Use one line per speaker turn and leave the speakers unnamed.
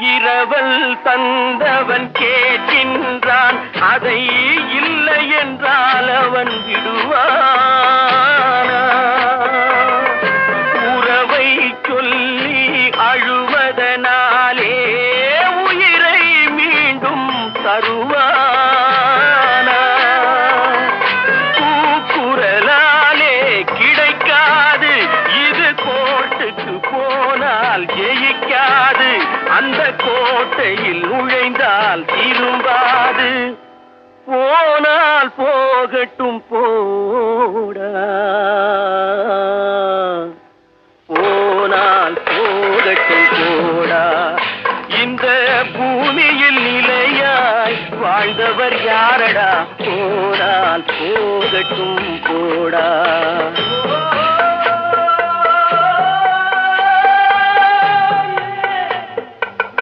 இரவல் தந்தவன் கேட்கின்றான், அதை இல்லை என்றால் அவன் விடுவானா? உறவை சொல்லி அழுவதனாலே உயிரை மீண்டும் தருவானா? கூக்குரலாலே கிடைக்காது, இது கோட்டுக்கு போனால் ஜெயிக்காது, அந்த கோட்டையில் நுழைந்தால் திரும்பாது. போனால் போகட்டும் போடா, போனால் போகட்டும் போடா. இந்த பூமியில் நிலையாய் வாழ்ந்தவர் யாரடா? போனால் போகட்டும் போடா.